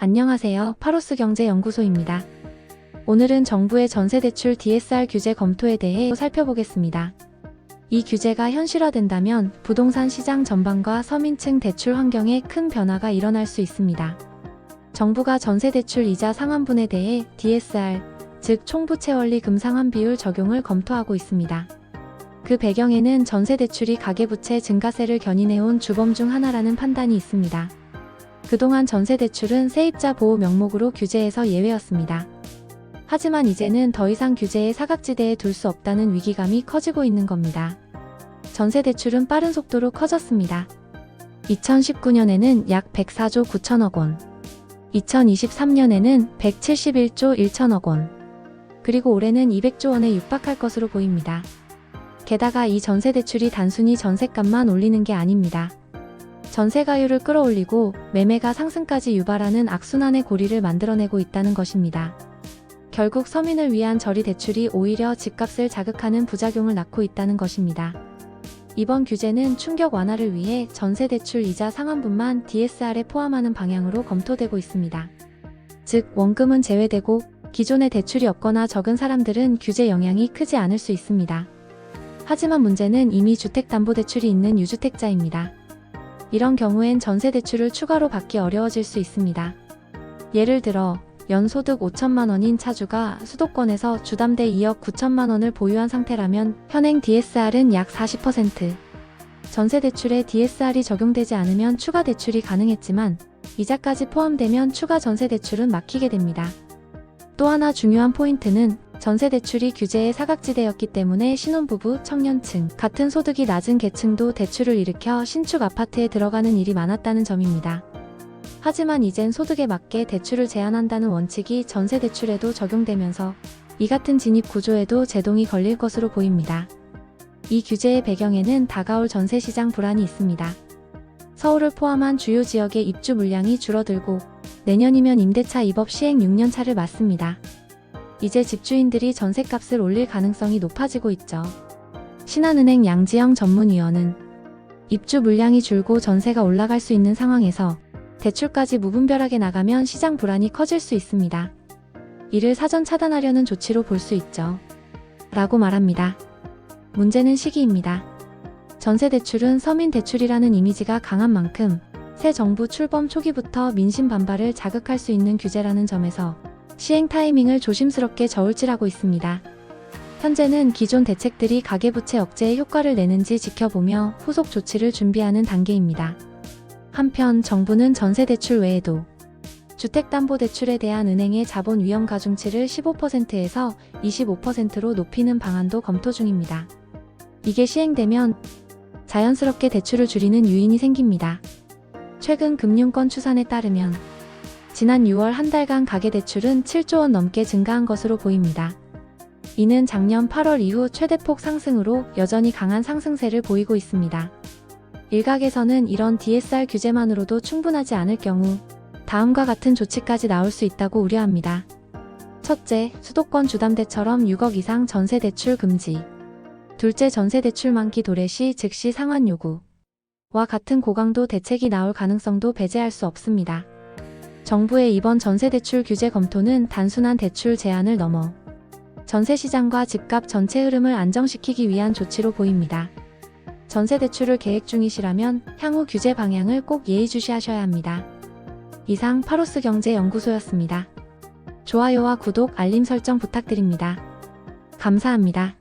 안녕하세요. 파로스 경제연구소입니다. 오늘은 정부의 전세대출 DSR 규제 검토에 대해 살펴보겠습니다. 이 규제가 현실화된다면 부동산 시장 전반과 서민층 대출 환경에 큰 변화가 일어날 수 있습니다. 정부가 전세대출 이자 상환분에 대해 DSR, 즉 총부채원리 금상환 비율 적용을 검토하고 있습니다. 그 배경에는 전세대출이 가계부채 증가세를 견인해온 주범 중 하나라는 판단이 있습니다. 그동안 전세대출은 세입자 보호 명목으로 규제에서 예외였습니다. 하지만 이제는 더 이상 규제의 사각지대에 둘 수 없다는 위기감이 커지고 있는 겁니다. 전세대출은 빠른 속도로 커졌습니다. 2019년에는 약 104조 9천억 원, 2023년에는 171조 1천억 원, 그리고 올해는 200조 원에 육박할 것으로 보입니다. 게다가 이 전세대출이 단순히 전셋값만 올리는 게 아닙니다. 전세가율을 끌어올리고 매매가 상승까지 유발하는 악순환의 고리를 만들어내고 있다는 것입니다. 결국 서민을 위한 저리 대출이 오히려 집값을 자극하는 부작용을 낳고 있다는 것입니다. 이번 규제는 충격 완화를 위해 전세대출 이자 상환분만 DSR에 포함하는 방향으로 검토되고 있습니다. 즉, 원금은 제외되고 기존에 대출이 없거나 적은 사람들은 규제 영향이 크지 않을 수 있습니다. 하지만 문제는 이미 주택담보대출이 있는 유주택자입니다. 이런 경우엔 전세대출을 추가로 받기 어려워질 수 있습니다. 예를 들어 연소득 5천만 원인 차주가 수도권에서 주담대 2억 9천만 원을 보유한 상태라면 현행 DSR은 약 40%. 전세대출에 DSR이 적용되지 않으면 추가 대출이 가능했지만 이자까지 포함되면 추가 전세대출은 막히게 됩니다. 또 하나 중요한 포인트는 전세대출이 규제의 사각지대였기 때문에 신혼부부, 청년층, 같은 소득이 낮은 계층도 대출을 일으켜 신축 아파트에 들어가는 일이 많았다는 점입니다. 하지만 이젠 소득에 맞게 대출을 제한한다는 원칙이 전세대출에도 적용되면서 이 같은 진입 구조에도 제동이 걸릴 것으로 보입니다. 이 규제의 배경에는 다가올 전세시장 불안이 있습니다. 서울을 포함한 주요 지역의 입주 물량이 줄어들고 내년이면 임대차 입업 시행 6년 차를 맞습니다. 이제 집주인들이 전셋값을 올릴 가능성이 높아지고 있죠. 신한은행 양지영 전문위원은 입주 물량이 줄고 전세가 올라갈 수 있는 상황에서 대출까지 무분별하게 나가면 시장 불안이 커질 수 있습니다. 이를 사전 차단하려는 조치로 볼 수 있죠. 라고 말합니다. 문제는 시기입니다. 전세대출은 서민대출이라는 이미지가 강한 만큼 새 정부 출범 초기부터 민심 반발을 자극할 수 있는 규제라는 점에서 시행 타이밍을 조심스럽게 저울질하고 있습니다. 현재는 기존 대책들이 가계부채 억제에 효과를 내는지 지켜보며 후속 조치를 준비하는 단계입니다. 한편 정부는 전세대출 외에도 주택담보대출에 대한 은행의 자본 위험 가중치를 15%에서 25%로 높이는 방안도 검토 중입니다. 이게 시행되면 자연스럽게 대출을 줄이는 유인이 생깁니다. 최근 금융권 추산에 따르면 지난 6월 한 달간 가계대출은 7조 원 넘게 증가한 것으로 보입니다. 이는 작년 8월 이후 최대폭 상승으로 여전히 강한 상승세를 보이고 있습니다. 일각에서는 이런 DSR 규제만으로도 충분하지 않을 경우 다음과 같은 조치까지 나올 수 있다고 우려합니다. 첫째, 수도권 주담대처럼 6억 이상 전세대출 금지. 둘째, 전세대출 만기 도래 시 즉시 상환 요구와 같은 고강도 대책이 나올 가능성도 배제할 수 없습니다. 정부의 이번 전세대출 규제 검토는 단순한 대출 제한을 넘어 전세시장과 집값 전체 흐름을 안정시키기 위한 조치로 보입니다. 전세대출을 계획 중이시라면 향후 규제 방향을 꼭 예의주시하셔야 합니다. 이상 파로스 경제연구소였습니다. 좋아요와 구독, 알림 설정 부탁드립니다. 감사합니다.